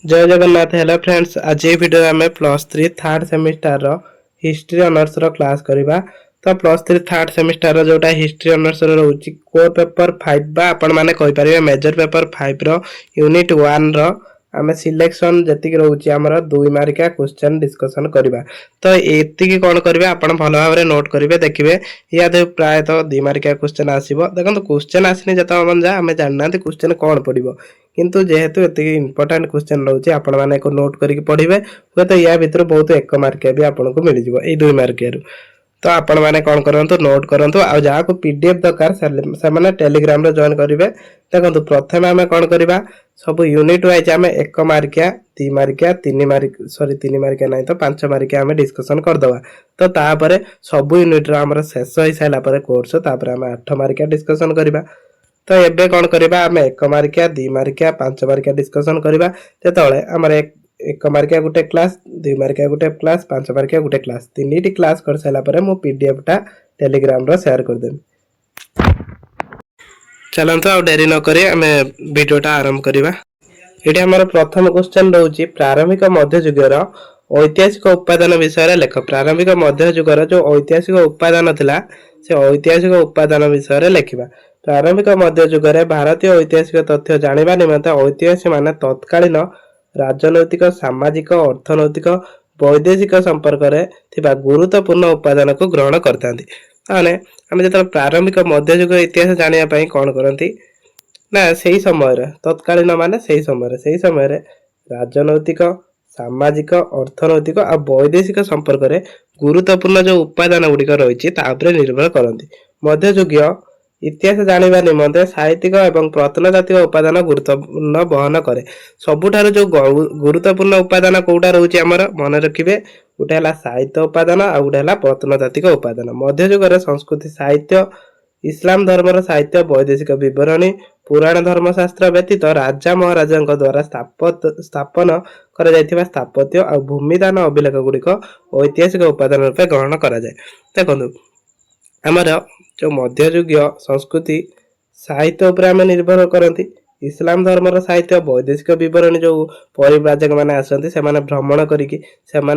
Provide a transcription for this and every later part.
जय Jagannath. Hello friends, आज ये वीडियो आम +3 third semester history honours class करवा। तो +3 थर्ड सेमिस्टर जोटा हिस्ट्री ऑनर्स रोचे कोर पेपर 5 बा आपण माने कहि परिबे मेजर पेपर 5 रो यूनिट 1 रो आम सिलेक्शन जति रोचे आमर 2 मार्किया क्वेश्चन डिस्कशन करवा। तो एति कौन करेंगे आपण भल भाव नोट करेंगे देखिए या प्रायतः 2 मार्किया क्वेश्चन आसो। देखो क्वेश्चन आसनी जो आम जानना क्वेश्चन कौन पड़ो किंतु जेहेतु एति इंपोर्टेंट क्वेश्चन रोचे आपण माने को नोट करके पढ़िबे हुए तो या भितर बहुत 1 मार्किया भी आपन को मिल जिवो ए 2 मार्किया रु। तो आपण माने कौन करंतु नोट करंतु आ जहा को पीडीएफ दरकार से माने टेलीग्राम रे जॉइन करिवे। देखंतु प्रथमे आमे कोन करबा सब यूनिट वाइज आमे 1 मार्किया 2 मार्किया 3 मार्किया नहीं तो 5 मार्किया आमे डिस्कशन कर दवा। तो तापरे सब यूनिट रो हमर शेष होई साइला परे कोर्स तापरे आमे 8 मार्किया डिस्कशन करबा। तो एबे कौन करबा आमे 1 मार्किया 2 मार्किया 5 मार्किया डिस्कशन करबा। जेतळे हमर 1 मार्किया गुटे क्लास 2 मार्किया गुटे क्लास 5 मार्किया गुटे क्लास तीनटी क्लास कर साइला परे मो पीडीएफ टा टेलीग्राम रो शेयर कर देम। चलंतु आ देरी न करी आमे वीडियोटा आरंभ करबा। एटी हमर प्रथम क्वेश्चन रहउची प्रारंभिक मध्य युगर ऐतिहासिक उपादान विषय लेख। प्रारंभिक मध्य युगर जो ऐतिहासिक उपादान थिला से ऐतिहासिक उपादान विषय लेखिबा। प्रारंभिक मध्य युगर भारतीय ऐतिहासिक तथ्य जानिबा निमंते ऐतिहासिक माने तत्कालीन राजनैतिक सामाजिक अर्थनैतिक वैदेशिक संपर्क रे थिबा गुरुत्वपूर्ण उपादान को ग्रहण करतांती। ताने हम जत प्रारंभिक मध्य युग इतिहास जानिया पई कोन करंती ना सही समय तत्कालीन माने सही समय राजनैतिक सामाजिक अर्थनैतिक आ वैदेशिक संपर्क रे गुरुत्वपूर्ण जो उपादान गुड़िक रही निर्भर करती। मध्ययुगीय इतिहास जानिबा निमंते साहित्यिक एवं प्रत्नतात्विक उपादान गुरुत्वपूर्ण बहन करे। सबुठार जो गुरुत्वपूर्ण उपादान कोटा रोचे आमर मन रखिबे गोटे हला साहित्य उपादान आ गोटे हला प्रत्नतात्विक उपादान। मध्ययुगरे संस्कृति साहित्य इस्लाम धर्मर साहित्य वैदेशिक विवरणी पुराण धर्मशास्त्र व्यतीत राजा महाराजा द्वारा स्थापन करा जायथिबा स्थापत्य आ भूमिदान अभिलेख गुड़िक ऐतिहासिक उपादान रूपे ग्रहण करा जाय। देखंतु आमर जो मध्ययुगीय संस्कृति साहित्य उपर आम निर्भर करती। इस्लाम धर्मर साहित्य वैदेशिक विवरणी जो परिव्राजक मैंने आसती से भ्रमण करी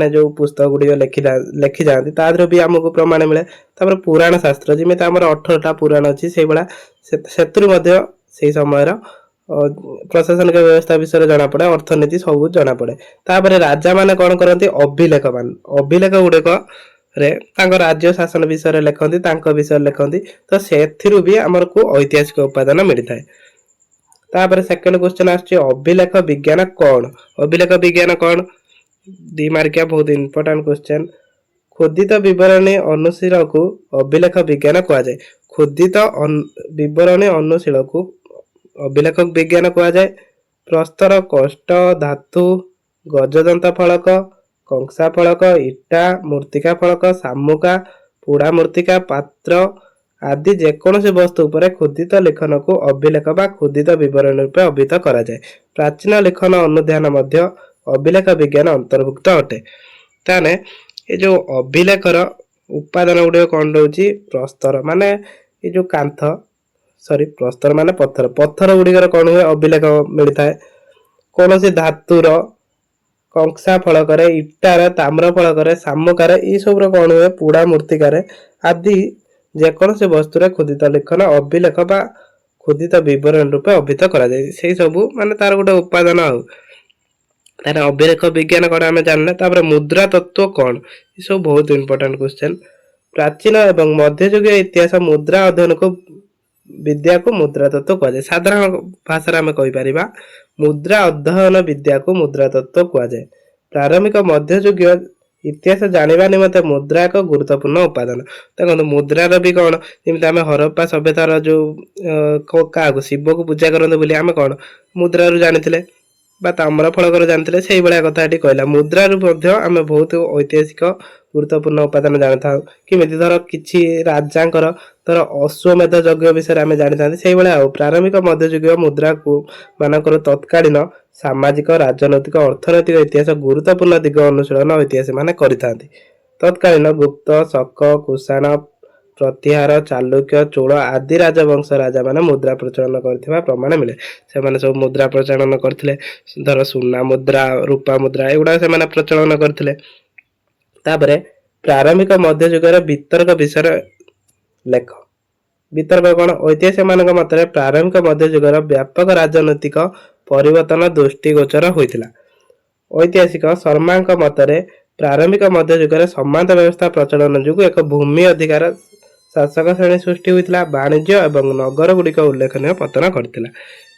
जो पुस्तक गुड़िक लेखि जाती तादर भी आमको प्रमाण मिले। तापर पुराण शास्त्र जमी आम 18टा पुराण अच्छी से समय प्रशासनिक व्यवस्था विषय जना पड़े अर्थनीति सब जना पड़े। तापर राजा माने कौन करती अभिलेख गुड़िक राज्य शासन विषय लिखती विषय लिखती। तो से भी आमर को ऐतिहासिक उपादान मिलता है। तापर सेकंड क्वेश्चन आछे अभिलेख विज्ञान कौन। अभिलेख विज्ञान कौन 2 मार्किया बहुत इंपोर्टेंट क्वेश्चन। खोदित विवरणी अनुशील को अभिलेख विज्ञान कहा जाए। खोदित विवरणी अनुशील को अभिलेख विज्ञान कहा जाए। प्रस्तर कष्ट धातु गजदंत फलक कंसा फलक इटा मूर्तिका फलक सामुका पुड़ा मूर्तिका पात्र आदि जेकोसी वस्तु पर खोदित लेखन को अभिलेख बा खोदित विवरण रूपे अभिहित करा जाए। प्राचीन लेखन अनुध्यान मध्य अभिलेख विज्ञान अंतर्भुक्त अटे। ताने ये जो अभिलेखर उपादान गुड़े कौन रोची प्रस्तर माने ये जो कांथ प्रस्तर माने पत्थर गुड़िकर कौन हुए अभिलेख मिलता है। कौन सी धातुर कंसा फलक इटार ताम्र फलक सामुकार ये सब कौन हुए पुड़ा मूर्तिकार आदि जेकोसी वस्तुरे खोदित लेखन अभिलेख बा खोदित विवरण रूपे अभिहित करा जाय। से सब माने तार गोटे उपादान तार अभिलेख विज्ञान कौन आम जानले। तापर मुद्रा तत्व कौन ये सब बहुत इंपोर्टेंट क्वेश्चन। प्राचीन एवं मध्ययुगीय इतिहास मुद्रा अध्ययन को विद्या को मुद्रा तत्व कह जाए। साधारण भाषा आम कहि परिबा मुद्रा अध्ययन विद्या को मुद्रा तत्व कह जाए। प्रारंभिक मध्ययुगीय इतिहास जानिबा निमंते मुद्रा एक गुरुत्वपूर्ण उपादान। देखो मुद्रार भी कौन जमी आम हरप्पा सभ्यतार जो क्या शिव को पूजा करते बोली आम कौन मुद्रारू जानी ताम्र फलकर जानते से भाया कथा कहला। मुद्रारू आम बहुत ऐतिहासिक गुरुत्वपूर्ण उपादान जानी था कि धर कि राजा धर अश्वमेध यज्ञ विषय आम जानी था से भाया। प्रारंभिक मध्ययुगीय मुद्रा को मानकर तत्कालीन सामाजिक राजनैतिक अर्थनैतिक इतिहास गुरुत्वपूर्ण दिग अनुशीलन इतिहास माने करिथांती। तत्कालीन गुप्त शक कुषाण ପ୍ରତିହାର, ଚାଲୁକ୍ୟ, ଚୋଳ ଆଦି ରାଜବଂଶ ରାଜାମାନେ ମୁଦ୍ରା ପ୍ରଚଳନ କରିଥିବା ପ୍ରମାଣ ମିଳେ। ସେମାନେ ସବୁ ମୁଦ୍ରା ପ୍ରଚଳନ କରିଥିଲେ। ଧର ସୁନା ମୁଦ୍ରା, ରୂପା ମୁଦ୍ରା ଏଗୁଡା ସେମାନେ ପ୍ରଚଳନ କରିଥିଲେ। ତାପରେ ପ୍ରାରମ୍ଭିକ ମଧ୍ୟଯୁଗର ବିତର୍କ ବିଷୟରେ ଲେଖ। ବିତର୍କ କଣ? ଐତିହାସିକ ମାନଙ୍କ ମତରେ ପ୍ରାରମ୍ଭିକ ମଧ୍ୟଯୁଗର ବ୍ୟାପକ ରାଜନୈତିକ ପରିବର୍ତ୍ତନ ଦୃଷ୍ଟିଗୋଚର ହୋଇଥିଲା। ଐତିହାସିକ ଶର୍ମାଙ୍କ ମତରେ ପ୍ରାରମ୍ଭିକ ମଧ୍ୟଯୁଗରେ ସମାନ୍ତ ବ୍ୟବସ୍ଥା ପ୍ରଚଳନ ଯୋଗୁଁ ଏକ ଭୂମି ଅଧିକାର ଶାସକ ଶ୍ରେଣୀ ସୃଷ୍ଟି ହୋଇଥିଲା। ବାଣିଜ୍ୟ ଏବଂ ନଗର ଗୁଡ଼ିକ ଉଲ୍ଲେଖନୀୟ ପତନ ଘଟିଥିଲା।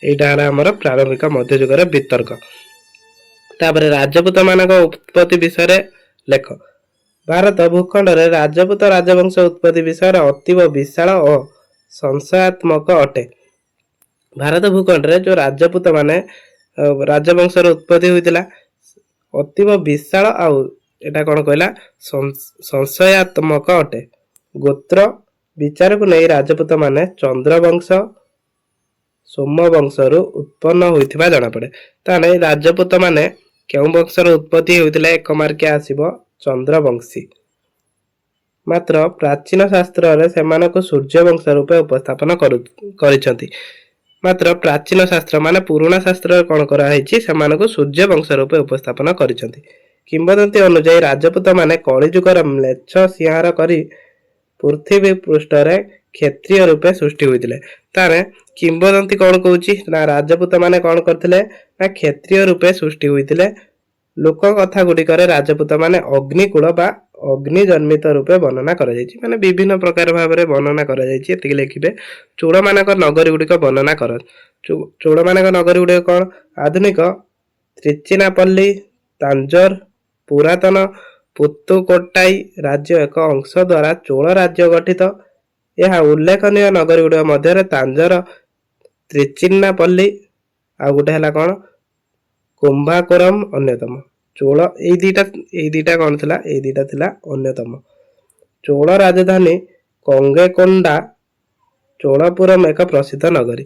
ଏଇଟା ହେଲା ଆମର ପ୍ରାରମ୍ଭିକ ମଧ୍ୟଯୁଗର ବିତର୍କ। ତାପରେ ରାଜପୁତ ମାନଙ୍କ ଉତ୍ପତ୍ତି ବିଷୟରେ ଲେଖ। ଭାରତ ଭୂଖଣ୍ଡରେ ରାଜପୁତ ରାଜବଂଶ ଉତ୍ପତ୍ତି ବିଷୟରେ ଅତୀବ ବିଶାଳ ଓ ସଂଶୟାତ୍ମକ ଅଟେ। ଭାରତ ଭୂଖଣ୍ଡରେ ଯୋଉ ରାଜପୁତ ମାନେ ରାଜବଂଶର ଉତ୍ପତ୍ତି ହୋଇଥିଲା ଅତୀବ ବିଶାଳ ଆଉ ଏଟା କଣ କହିଲା ସଂଶୟାତ୍ମକ ଅଟେ। ଗୋତ୍ର ବିଚାରକୁ ନେଇ ରାଜପୁତ ମାନେ ଚନ୍ଦ୍ରବଂଶ ସୋମବଂଶରୁ ଉତ୍ପନ୍ନ ହୋଇଥିବା ଜଣାପଡେ। ତାହେଲେ ରାଜପୁତ ମାନେ କେଉଁ ବଂଶର ଉତ୍ପତ୍ତି ହୋଇଥିଲେ? ଏକ ମାର୍କିଆ ଆସିବ ଚନ୍ଦ୍ରବଂଶୀ। ମାତ୍ର ପ୍ରାଚୀନ ଶାସ୍ତ୍ରରେ ସେମାନଙ୍କୁ ସୂର୍ଯ୍ୟବଂଶ ରୂପେ ଉପସ୍ଥାପନ କରିଛନ୍ତି। ମାତ୍ର ପ୍ରାଚୀନ ଶାସ୍ତ୍ର ମାନେ ପୁରୁଣା ଶାସ୍ତ୍ରରେ କଣ କରାଯାଇଛି? ସେମାନଙ୍କୁ ସୂର୍ଯ୍ୟବଂଶ ରୂପେ ଉପସ୍ଥାପନ କରିଛନ୍ତି। କିମ୍ବଦନ୍ତୀ ଅନୁଯାୟୀ ରାଜପୁତ ମାନେ କଳିଯୁଗର ମ୍ଲେଚ୍ଛ ସଂହାର କରି ପୃଥିବୀ ପୃଷ୍ଠରେ କ୍ଷତ୍ରିୟ ରୂପେ ସୃଷ୍ଟି ହୋଇଥିଲେ। ତାହେଲେ କିମ୍ବଦନ୍ତୀ କଣ କହୁଛି ନା ରାଜପୁତ ମାନେ କଣ କରିଥିଲେ ନା କ୍ଷତ୍ରିୟ ରୂପେ ସୃଷ୍ଟି ହୋଇଥିଲେ। ଲୋକ କଥା ଗୁଡିକରେ ରାଜପୁତ ମାନେ ଅଗ୍ନିକୂଳ ବା ଅଗ୍ନି ଜନ୍ମିତ ରୂପେ ବର୍ଣ୍ଣନା କରାଯାଇଛି। ମାନେ ବିଭିନ୍ନ ପ୍ରକାର ଭାବରେ ବର୍ଣ୍ଣନା କରାଯାଇଛି। ଏତିକି ଲେଖିବେ। ଚୋଳ ମାନଙ୍କ ନଗରୀ ଗୁଡିକ ବର୍ଣ୍ଣନା କର। ଚୋଳ ମାନଙ୍କ ନଗରୀ ଗୁଡିକ କଣ? ଆଧୁନିକ ତ୍ରିଚିନାପଲ୍ଲୀ, ତାଞ୍ଜୋର, ପୁରାତନ ପୁତୁକୋଟ୍ଟାଇ ରାଜ୍ୟ ଏକ ଅଂଶ ଦ୍ୱାରା ଚୋଳ ରାଜ୍ୟ ଗଠିତ। ଏହା ଉଲ୍ଲେଖନୀୟ ନଗରୀ ଗୁଡିକ ମଧ୍ୟରେ ତାଞ୍ଜୋର, ତ୍ରିଚିନାପଲ୍ଲୀ ଆଉ ଗୋଟେ ହେଲା କଣ କୁମ୍ଭାକୋରମ ଅନ୍ୟତମ। ଚୋଳ ଏଇ ଦିଟା କଣ ଥିଲା? ଏଇ ଦିଟା ଥିଲା ଅନ୍ୟତମ। ଚୋଳ ରାଜଧାନୀ କଙ୍ଗେକୋଣ୍ଡା ଚୋଳପୁରମ ଏକ ପ୍ରସିଦ୍ଧ ନଗରୀ।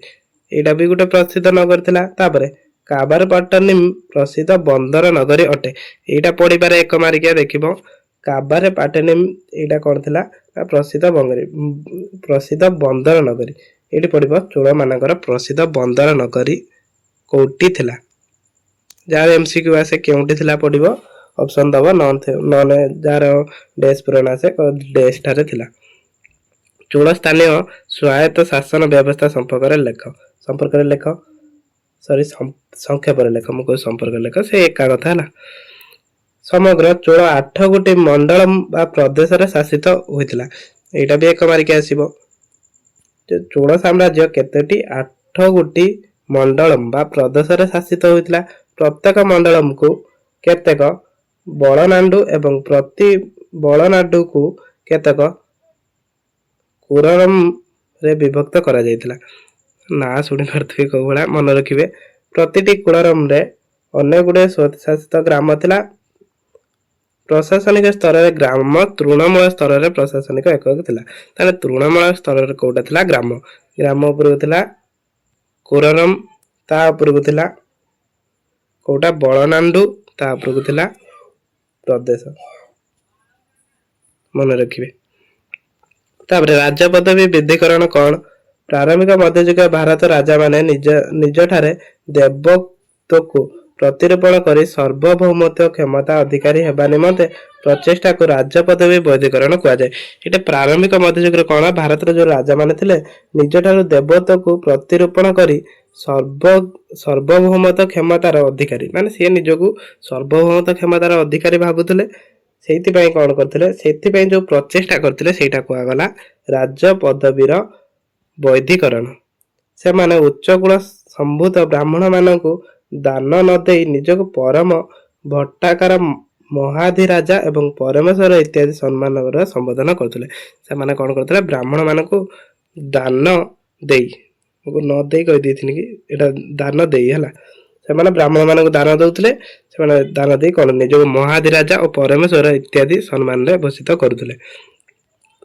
ଏଇଟା ବି ଗୋଟେ ପ୍ରସିଦ୍ଧ ନଗରୀ ଥିଲା। ତାପରେ କାବାରପାଟନିମ ପ୍ରସିଦ୍ଧ ବନ୍ଦର ନଗରୀ ଅଟେ। ଏଇଟା ପଢିବାରେ ଏକ ମାର୍କିଆ ଦେଖିବ। କାବାରପାଟନିମ ଏଇଟା କଣ ଥିଲା? ପ୍ରସିଦ୍ଧ ବନ୍ଦର ନଗରୀ। ଏଇଠି ପଢିବ ଚୋଳ ମାନଙ୍କର ପ୍ରସିଦ୍ଧ ବନ୍ଦର ନଗରୀ କୋଉଠି ଥିଲା। ଯାହାର ଏମସିକ୍ୟୁ ଆସେ କେଉଁଠି ଥିଲା ପଢିବ, ଅପସନ ଦବ। ନହେଲେ ଯାହାର ଡେସ୍ ପୂରଣ ଆସେ ଡେସ୍ ଠାରେ ଥିଲା। ଚୋଳ ସ୍ଥାନୀୟ ସ୍ୱାୟତ୍ତ ଶାସନ ବ୍ୟବସ୍ଥା ସମ୍ପର୍କରେ ଲେଖ। ସଂକ୍ଷେପରେ ଲେଖ। ମୁଁ କହୁଛି ସମ୍ପର୍କରେ ଲେଖ, ସେ ଏକା କଥା ହେଲା। ସମଗ୍ର ଚୋଳ 8 ଗୋଟି ମଣ୍ଡଳମ ବା ପ୍ରଦେଶରେ ଶାସିତ ହୋଇଥିଲା। ଏଇଟା ବି ଏକ ମାର୍କିଆ ଆସିବ। ଚୋଳ ସାମ୍ରାଜ୍ୟ କେତୋଟି? 8 ଗୋଟି ମଣ୍ଡଳମ ବା ପ୍ରଦେଶରେ ଶାସିତ ହୋଇଥିଲା। ପ୍ରତ୍ୟେକ ମଣ୍ଡଳମକୁ କେତେକ ବଳନାଣ୍ଡୁ ଏବଂ ପ୍ରତି ବଳନାଣ୍ଡୁକୁ କେତେକ କୁରରମରେ ବିଭକ୍ତ କରାଯାଇଥିଲା। ନା ଶୁଣି ପାରୁଥିବେ କୋଉ ଭଳିଆ, ମନେ ରଖିବେ। ପ୍ରତିଟି କୁଳରମରେ ଅନେକ ଗୁଡ଼ିଏ ସ୍ୱଶାସିତ ଗ୍ରାମ ଥିଲା। ପ୍ରଶାସନିକ ସ୍ତରରେ ଗ୍ରାମ, ତୃଣମୂଳ ସ୍ତରରେ ପ୍ରଶାସନିକ ଏକକ ଥିଲା। ତାହେଲେ ତୃଣମୂଳ ସ୍ତରରେ କୋଉଟା ଥିଲା? ଗ୍ରାମ। ଗ୍ରାମ ଉପରକୁ ଥିଲା କୁରରମ, ତା ଉପରକୁ ଥିଲା କୋଉଟା? ବଳନାଣ୍ଡୁ, ତା ଉପରକୁ ଥିଲା ପ୍ରଦେଶ। ମନେ ରଖିବେ। ତାପରେ ରାଜ ପଦବୀ ବିଧିକରଣ କଣ? ପ୍ରାରମ୍ଭିକ ମଧ୍ୟଯୁଗ ଭାରତ ରାଜାମାନେ ନିଜଠାରେ ଦେବତ୍ୱକୁ ପ୍ରତିରୂପଣ କରି ସାର୍ବଭୌମତ୍ୱ କ୍ଷମତା ଅଧିକାରୀ ହେବା ନିମନ୍ତେ ପ୍ରଚେଷ୍ଟାକୁ ରାଜ ପଦବୀ ବୈଧିକରଣ କୁହାଯାଏ। ଏଇଟା ପ୍ରାରମ୍ଭିକ ମଧ୍ୟଯୁଗରେ କଣ? ଭାରତର ଯୋଉ ରାଜାମାନେ ଥିଲେ ନିଜଠାରୁ ଦେବତ୍ୱକୁ ପ୍ରତିରୂପଣ କରି ସାର୍ବଭୌମତ୍ୱ କ୍ଷମତାର ଅଧିକାରୀ, ମାନେ ସିଏ ନିଜକୁ ସାର୍ବଭୌମତ୍ୱ କ୍ଷମତାର ଅଧିକାରୀ ଭାବୁଥିଲେ। ସେଇଥିପାଇଁ କଣ କରିଥିଲେ? ସେଥିପାଇଁ ଯୋଉ ପ୍ରଚେଷ୍ଟା କରିଥିଲେ ସେଇଟା କୁହାଗଲା ରାଜ ପଦବୀର ବୈଧିକରଣ। ସେମାନେ ଉଚ୍ଚକୁଳ ସମ୍ଭୂତ ବ୍ରାହ୍ମଣ ମାନଙ୍କୁ ଦାନ ନ ଦେଇ ନିଜକୁ ପରମ ଭଟ୍ଟାକାର ମହାଧିରାଜା ଏବଂ ପରମେଶ୍ୱର ଇତ୍ୟାଦି ସମ୍ମାନର ସମ୍ବୋଧନ କରୁଥିଲେ। ସେମାନେ କଣ କରୁଥିଲେ? ବ୍ରାହ୍ମଣ ମାନଙ୍କୁ ଦାନ ଦେଇ, ନ ଦେଇ କହିଦେଇଥିଲି କି ଏଟା ଦାନ ଦେଇ ହେଲା। ସେମାନେ ବ୍ରାହ୍ମଣ ମାନଙ୍କୁ ଦାନ ଦଉଥିଲେ। ସେମାନେ ଦାନ ଦେଇ କଣ ନିଜକୁ ମହାଧିରାଜା ଓ ପରମେଶ୍ୱର ଇତ୍ୟାଦି ସମ୍ମାନରେ ଭୂଷିତ କରୁଥିଲେ।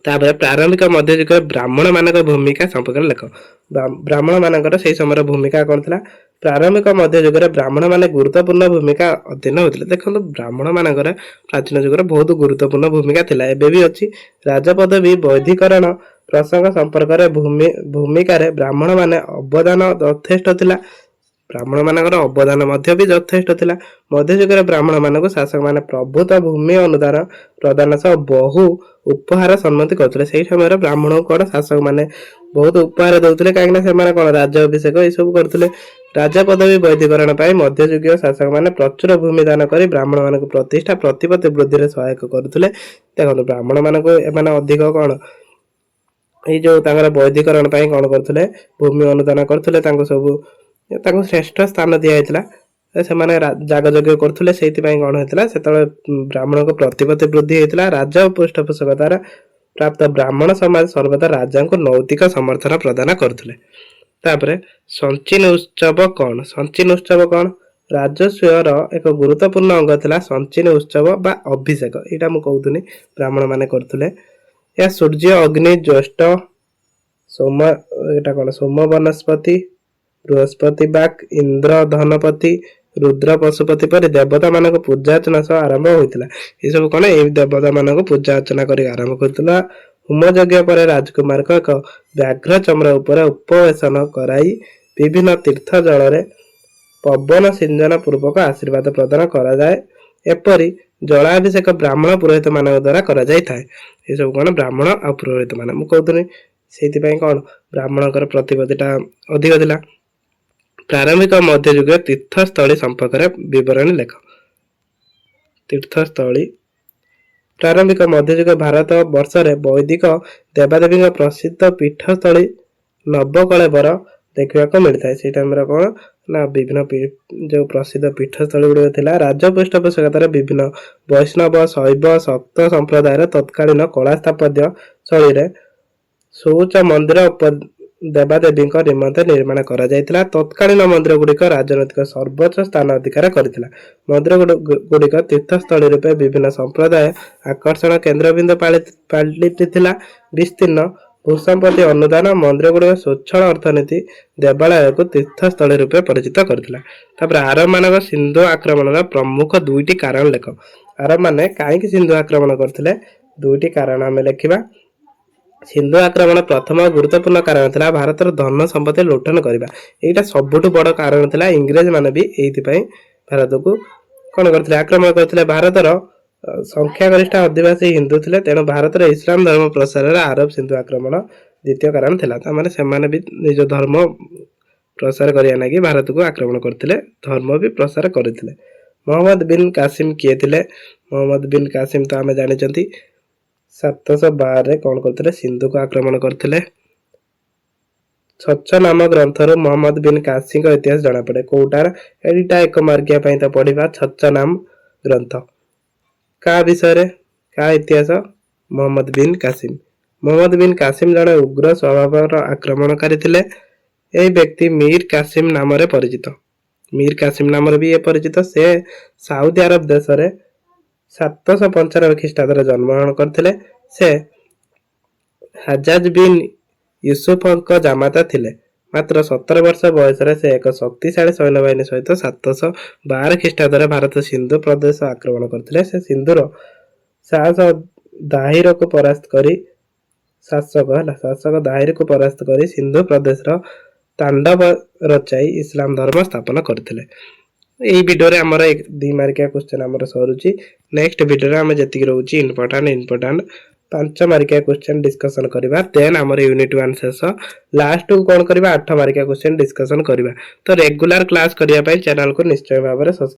ତାପରେ ପ୍ରାରମ୍ଭିକ ମଧ୍ୟଯୁଗରେ ବ୍ରାହ୍ମଣ ମାନଙ୍କ ଭୂମିକା ସମ୍ପର୍କରେ ଲେଖ। ବ୍ରାହ୍ମଣ ମାନଙ୍କର ସେଇ ସମୟର ଭୂମିକା କଣ ଥିଲା? ପ୍ରାରମ୍ଭିକ ମଧ୍ୟଯୁଗରେ ବ୍ରାହ୍ମଣ ମାନେ ଗୁରୁତ୍ୱପୂର୍ଣ୍ଣ ଭୂମିକା ଅଧୀନ ହେଉଥିଲେ। ଦେଖନ୍ତୁ ବ୍ରାହ୍ମଣ ମାନଙ୍କର ପ୍ରାଚୀନ ଯୁଗରେ ବହୁତ ଗୁରୁତ୍ୱପୂର୍ଣ୍ଣ ଭୂମିକା ଥିଲା, ଏବେ ବି ଅଛି। ରାଜପଦବୀ ବୈଧିକରଣ ପ୍ରସଙ୍ଗ ସମ୍ପର୍କରେ ଭୂମିକାରେ ବ୍ରାହ୍ମଣ ମାନେ ଅବଦାନ ଯଥେଷ୍ଟ ଥିଲା। ବ୍ରାହ୍ମଣ ମାନଙ୍କର ଅବଦାନ ମଧ୍ୟ ବି ଯଥେଷ୍ଟ ଥିଲା। ମଧ୍ୟଯୁଗରେ ବ୍ରାହ୍ମଣ ମାନଙ୍କୁ ଶାସକ ମାନେ ପ୍ରଭୁତ ଭୂମି ଅନୁଦାନ ପ୍ରଦାନ ସହ ବହୁ ଉପହାର ସମ୍ମତି କରୁଥିଲେ। ସେଇ ସମୟରେ ବ୍ରାହ୍ମଣଙ୍କୁ କଣ ଶାସକ ମାନେ ବହୁତ ଉପହାର ଦଉଥିଲେ, କାହିଁକି ନା ସେମାନେ କଣ ରାଜ ଅଭିଷେକ ଏସବୁ କରୁଥିଲେ। ରାଜା ପଦବୀ ବୈଧିକରଣ ପାଇଁ ମଧ୍ୟଯୁଗୀୟ ଶାସକ ମାନେ ପ୍ରଚୁର ଭୂମି ଦାନ କରି ବ୍ରାହ୍ମଣ ମାନଙ୍କୁ ପ୍ରତିଷ୍ଠା ପ୍ରତିପତ୍ତି ବୃଦ୍ଧିରେ ସହାୟକ କରୁଥିଲେ। ଦେଖନ୍ତୁ ବ୍ରାହ୍ମଣ ମାନଙ୍କୁ ଏମାନେ ଅଧିକ କଣ ଏଇ ଯୋଉ ତାଙ୍କର ବୈଧିକରଣ ପାଇଁ କଣ କରୁଥିଲେ, ଭୂମି ଅନୁଦାନ କରୁଥିଲେ, ତାଙ୍କୁ ଶ୍ରେଷ୍ଠ ସ୍ଥାନ ଦିଆଯାଇଥିଲା। ସେମାନେ ଯାଗଯଜ୍ଞ କରୁଥିଲେ, ସେଇଥିପାଇଁ କଣ ହେଇଥିଲା ସେତେବେଳେ ବ୍ରାହ୍ମଣଙ୍କ ପ୍ରତିପତ୍ତି ବୃଦ୍ଧି ହେଇଥିଲା। ରାଜ ପୃଷ୍ଠପୋଷକତାର ପ୍ରାପ୍ତ ବ୍ରାହ୍ମଣ ସମାଜ ସର୍ବଦା ରାଜାଙ୍କୁ ନୈତିକ ସମର୍ଥନ ପ୍ରଦାନ କରୁଥିଲେ। ତାପରେ ସଞ୍ଚିନ ଉତ୍ସବ କଣ? ସଞ୍ଚିନ ଉତ୍ସବ କଣ? ରାଜସ୍ୱର ଏକ ଗୁରୁତ୍ୱପୂର୍ଣ୍ଣ ଅଙ୍ଗ ଥିଲା ସଞ୍ଚିନ ଉତ୍ସବ ବା ଅଭିଷେକ। ଏଇଟା ମୁଁ କହୁଥିଲି ବ୍ରାହ୍ମଣ ମାନେ କରୁଥିଲେ। ଏହା ସୂର୍ଯ୍ୟ, ଅଗ୍ନି, ଜ୍ୟେଷ୍ଠ, ସୋମ ବନସ୍ପତି, ବୃହସ୍ପତି ବାକ୍, ଇନ୍ଦ୍ର ଧନପତି, ରୁଦ୍ର ପଶୁପତି ପରି ଦେବତା ମାନଙ୍କ ପୂଜା ଅର୍ଚ୍ଚନା ସହ ଆରମ୍ଭ ହୋଇଥିଲା। ଏସବୁ କଣ ଏଇ ଦେବତା ମାନଙ୍କୁ ପୂଜା ଅର୍ଚ୍ଚନା କରି ଆରମ୍ଭ କରିଥିଲା। ହୋମ ଯଜ୍ଞ ପରେ ରାଜକୁମାରଙ୍କ ଏକ ବ୍ୟାଘ୍ର ଚମ୍ର ଉପରେ ଉପବେଶନ କରାଇ ବିଭିନ୍ନ ତୀର୍ଥ ଜଳରେ ପବନ ସିଞ୍ଚନ ପୂର୍ବକ ଆଶୀର୍ବାଦ ପ୍ରଦାନ କରାଯାଏ। ଏପରି ଜଳାଭିଷେକ ବ୍ରାହ୍ମଣ ପୁରୋହିତ ମାନଙ୍କ ଦ୍ଵାରା କରାଯାଇଥାଏ। ଏସବୁ କଣ ବ୍ରାହ୍ମଣ ଆଉ ପୁରୋହିତ ମାନେ ମୁଁ କହୁଥିଲି, ସେଇଥିପାଇଁ କଣ ବ୍ରାହ୍ମଣଙ୍କର ପ୍ରତିପତ୍ତିଟା ଅଧିକ ଥିଲା। ପ୍ରାରମ୍ଭିକ ମଧ୍ୟଯୁଗ ତୀର୍ଥସ୍ଥଳୀ ସମ୍ପର୍କରେ ବିବରଣୀ ଲେଖ। ତୀର୍ଥସ୍ଥଳୀ ପ୍ରାରମ୍ଭିକ ମଧ୍ୟଯୁଗ ଭାରତ ବର୍ଷରେ ବୈଦିକ ଦେବାଦେବୀଙ୍କ ପ୍ରସିଦ୍ଧ ପୀଠସ୍ଥଳୀ ନବକଳେବର ଦେଖିବାକୁ ମିଳିଥାଏ। ସେଇଟା ଆମର କଣ ନା ବିଭିନ୍ନ ଯୋଉ ପ୍ରସିଦ୍ଧ ପୀଠସ୍ଥଳୀ ଗୁଡିକ ଥିଲା। ରାଜ ପୃଷ୍ଠପୋଷକତାରେ ବିଭିନ୍ନ ବୈଷ୍ଣବ, ଶୈବ, ଶକ୍ତ ସମ୍ପ୍ରଦାୟର ତତ୍କାଳୀନ କଳା ସ୍ଥାପତ୍ୟ ଶୈଳୀରେ ଶୌଚ ମନ୍ଦିର ଦେବାଦେବୀଙ୍କ ନିମନ୍ତେ ନିର୍ମାଣ କରାଯାଇଥିଲା। ତତ୍କାଳୀନ ମନ୍ଦିର ଗୁଡିକ ରାଜନୈତିକ ସର୍ବୋଚ୍ଚ ସ୍ଥାନ ଅଧିକାର କରିଥିଲା। ମନ୍ଦିର ଗୁଡିକ ତୀର୍ଥସ୍ଥଳୀ ରୂପେ ବିଭିନ୍ନ ସମ୍ପ୍ରଦାୟ ଆକର୍ଷଣ କେନ୍ଦ୍ରବିନ୍ଦୁ ପାଲିଟିଥିଲା। ବିସ୍ତୀର୍ଣ୍ଣ ଭୂସମ୍ପତ୍ତି ଅନୁଦାନ ମନ୍ଦିର ଗୁଡିକ ସ୍ୱଚ୍ଛଳ ଅର୍ଥନୀତି ଦେବାଳୟକୁ ତୀର୍ଥସ୍ଥଳୀ ରୂପେ ପରିଚିତ କରିଥିଲା। ତାପରେ ଆରବ ମାନଙ୍କ ସିନ୍ଧୁ ଆକ୍ରମଣର ପ୍ରମୁଖ ଦୁଇଟି କାରଣ ଲେଖ। ଆରବ ମାନେ କାହିଁକି ସିନ୍ଧୁ ଆକ୍ରମଣ କରିଥିଲେ? ଦୁଇଟି କାରଣ ଆମେ ଲେଖିବା। ସିନ୍ଧୁ ଆକ୍ରମଣ ପ୍ରଥମ ଗୁରୁତ୍ୱପୂର୍ଣ୍ଣ କାରଣ ଥିଲା ଭାରତର ଧନ ସମ୍ପତ୍ତି ଲୁଣ୍ଠନ କରିବା। ଏଇଟା ସବୁଠୁ ବଡ କାରଣ ଥିଲା। ଇଂରେଜ ମାନେ ବି ଏଇଥିପାଇଁ ଭାରତକୁ କଣ କରିଥିଲେ? ଆକ୍ରମଣ କରିଥିଲେ। ଭାରତର ସଂଖ୍ୟାଗରିଷ୍ଠ ଅଧିବାସୀ ହିନ୍ଦୁ ଥିଲେ, ତେଣୁ ଭାରତରେ ଇସଲାମ ଧର୍ମ ପ୍ରସାରରେ ଆରବ ସିନ୍ଧୁ ଆକ୍ରମଣ ଦ୍ୱିତୀୟ କାରଣ ଥିଲା। ତାମାନେ ସେମାନେ ବି ନିଜ ଧର୍ମ ପ୍ରସାର କରିବା ଲାଗି ଭାରତକୁ ଆକ୍ରମଣ କରିଥିଲେ, ଧର୍ମ ବି ପ୍ରସାର କରିଥିଲେ। ମହମ୍ମଦ ବିନ୍ କାସିମ କିଏ ଥିଲେ? ମହମ୍ମଦ ବିନ୍ କାସିମ ତ ଆମେ ଜାଣିଛନ୍ତି 712ରେ କଣ କରିଥିଲେ? ସିନ୍ଧୁକୁ ଆକ୍ରମଣ କରିଥିଲେ। ଛଛ ନାମ ଗ୍ରନ୍ଥରୁ ମହମ୍ମଦ ବିନ୍ କାସିଙ୍କ ଇତିହାସ ଜଣାପଡେ। କୋଉଟାର? ଏଇଟା ଏକ ମାର୍କିଆ ପାଇଁ ତ ପଢିବା। ଛଛ ନାମ ଗ୍ରନ୍ଥ କାହା ବିଷୟରେ? କାହା ଇତିହାସ? ମହମ୍ମଦ ବିନ୍ କାସିମ। ମହମ୍ମଦ ବିନ୍ କାସିମ ଜଣେ ଉଗ୍ର ସ୍ୱଭାବର ଆକ୍ରମଣକାରୀ ଥିଲେ। ଏହି ବ୍ୟକ୍ତି ମୀର କାସିମ ନାମରେ ପରିଚିତ। ମୀର କାସିମ ନାମରେ ବି ପରିଚିତ। ସେ ସାଉଦି ଆରବ ଦେଶରେ 795 ଖ୍ରୀଷ୍ଟାବ୍ଦରେ ଜନ୍ମଗ୍ରହଣ କରିଥିଲେ। ସେ ହାଜାଜ ବିନ୍ ୟୁସୁଫଙ୍କ ଜାମାତା ଥିଲେ। ମାତ୍ର 17 ବର୍ଷ ବୟସରେ ସେ ଏକ ଶକ୍ତିଶାଳୀ ସୈନ୍ୟବାହିନୀ ସହିତ 712 ଖ୍ରୀଷ୍ଟାବ୍ଦରେ ଭାରତ ସିନ୍ଧୁ ପ୍ରଦେଶ ଆକ୍ରମଣ କରିଥିଲେ। ସେ ସିନ୍ଧୁର ଶାସକ ଦାହିରକୁ ପରାସ୍ତ କରି ସିନ୍ଧୁ ପ୍ରଦେଶର ତାଣ୍ଡବ ରଚାଇ ଇସଲାମ ଧର୍ମ ସ୍ଥାପନ କରିଥିଲେ। ଏଇ ଭିଡିଓରେ ଆମର 2 ମାର୍କିଆ କ୍ୱେଶ୍ଚନ ଆମର ସରୁଛି। ନେକ୍ସଟ ଭିଡିଓରେ ଆମେ ଯେତିକି ରହୁଛି ଇମ୍ପୋର୍ଟାଣ୍ଟ 5 ମାର୍କିଆ କ୍ୱେଶ୍ଚନ ଡିସ୍କସନ କରିବା। ଦେନ୍ ଆମର ୟୁନିଟ 1 ଶେଷ। ଲାଷ୍ଟକୁ କଣ କରିବା? 8 ମାର୍କିଆ କ୍ୱେଶ୍ଚନ ଡିସ୍କସନ କରିବା। ତ ରେଗୁଲାର କ୍ଲାସ କରିବା ପାଇଁ ଚ୍ୟାନେଲକୁ ନିଶ୍ଚୟ ଭାବରେ